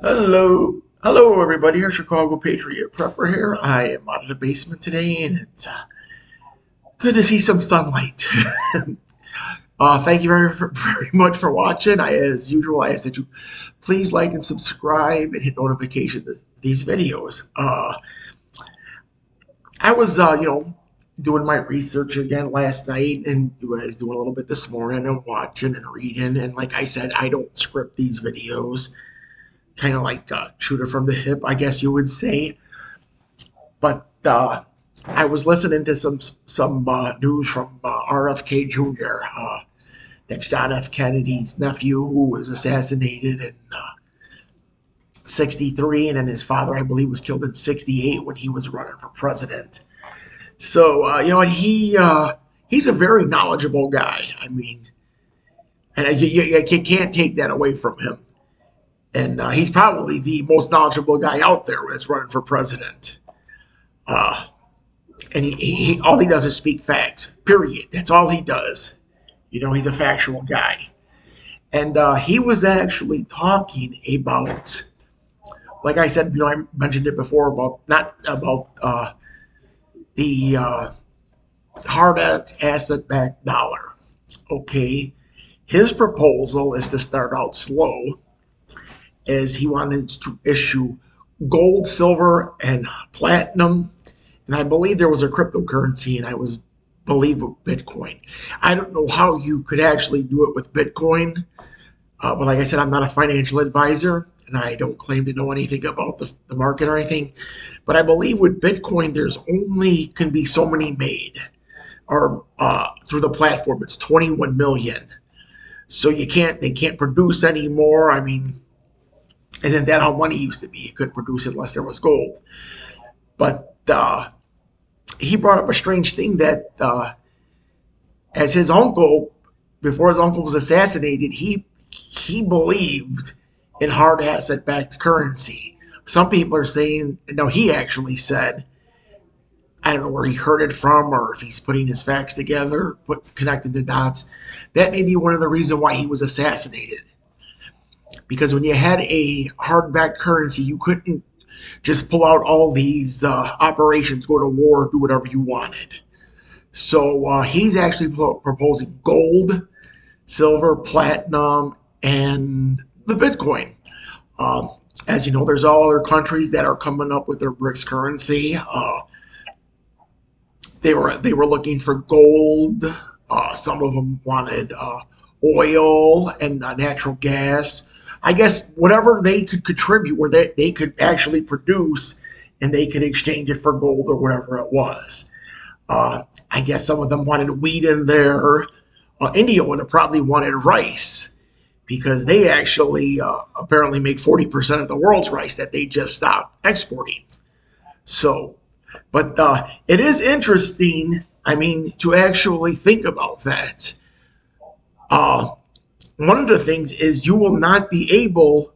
Hello, everybody. Here, Chicago Patriot Prepper here. I am out of the basement today, and it's good to see some sunlight. Thank you very much for watching. As usual, I ask that you please like and subscribe and hit notification to these videos. I was, doing my research again last night, and I was doing a little bit this morning, and watching and reading. And like I said, I don't script these videos. Kind of like shooter from the hip, I guess you would say. But I was listening to some news from RFK Jr. That's John F. Kennedy's nephew, who was assassinated in '63, and then his father, I believe, was killed in '68 when he was running for president. So he's a very knowledgeable guy. I mean, and you can't take that away from him. And he's probably the most knowledgeable guy out there that's running for president. Uh, and he all he does is speak facts. Period. That's all he does. He's a factual guy. And he was actually talking about, like I said, I mentioned it before about not about the hard asset-backed dollar. Okay, his proposal is to start out slow, as he wanted to issue gold, silver, and platinum. And I believe there was a cryptocurrency, and I believe Bitcoin. I don't know how you could actually do it with Bitcoin, but like I said, I'm not a financial advisor, and I don't claim to know anything about the market or anything. But I believe with Bitcoin, there's only can be so many made, or through the platform, it's 21 million. So they can't produce any more. I mean, isn't that how money used to be? You couldn't produce it unless there was gold. But he brought up a strange thing that as his uncle, before his uncle was assassinated, he believed in hard asset-backed currency. Some people are saying, no, he actually said, I don't know where he heard it from or if he's putting his facts together, connecting the dots. That may be one of the reasons why he was assassinated. Because when you had a hard-backed currency, you couldn't just pull out all these operations, go to war, do whatever you wanted. So he's actually proposing gold, silver, platinum, and the Bitcoin. As you know, there's all other countries that are coming up with their BRICS currency. They were looking for gold. Some of them wanted oil and natural gas. I guess whatever they could contribute, where they could actually produce, and they could exchange it for gold or whatever it was. I guess some of them wanted wheat in there. India would have probably wanted rice, because they actually apparently make 40% of the world's rice that they just stopped exporting. So, but it is interesting, I mean, to actually think about that. One of the things is you will not be able,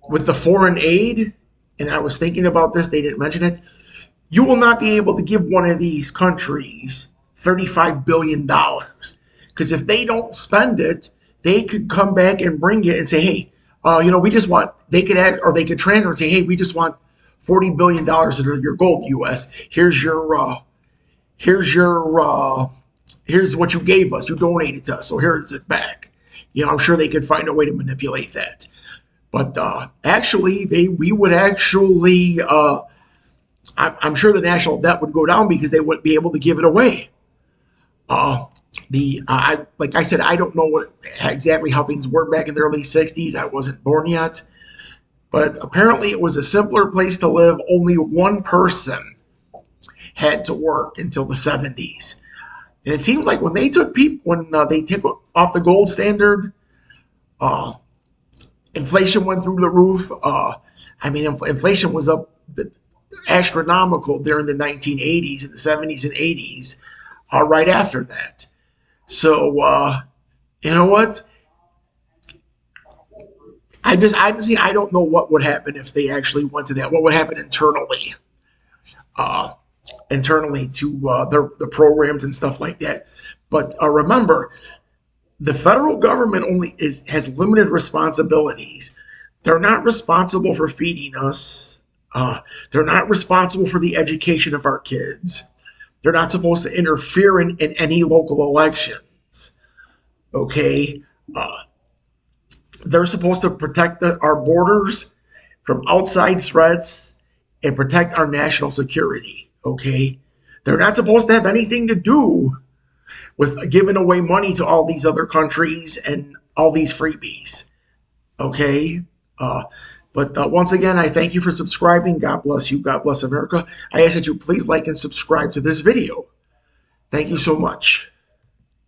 with the foreign aid, and I was thinking about this, they didn't mention it, you will not be able to give one of these countries $35 billion. Because if they don't spend it, they could come back and bring it and say, hey, we just want, they could add, or they could transfer and say, hey, we just want $40 billion of your gold, U.S. Here's what you gave us. You donated to us, so here's it back. I'm sure they could find a way to manipulate that. But actually, we would actually, I'm sure the national debt would go down because they wouldn't be able to give it away. Like I said, I don't know exactly how things were back in the early '60s. I wasn't born yet, but apparently it was a simpler place to live. Only one person had to work until the '70s. And it seems like when they took they took off the gold standard, inflation went through the roof. Inflation was up astronomical during the 1980s and the 70s and 80s, right after that. So, you know what? I don't know what would happen if they actually went to that. What would happen internally? To the programs and stuff like that. But remember, the federal government has limited responsibilities. They're not responsible for feeding us. They're not responsible for the education of our kids. They're not supposed to interfere in any local elections. Okay? Uh, they're supposed to protect our borders from outside threats and protect our national security. Okay? They're not supposed to have anything to do with giving away money to all these other countries and all these freebies. Okay? Uh, but once again, I thank you for subscribing. God bless you. God bless America. I ask that you please like and subscribe to this video. Thank you so much.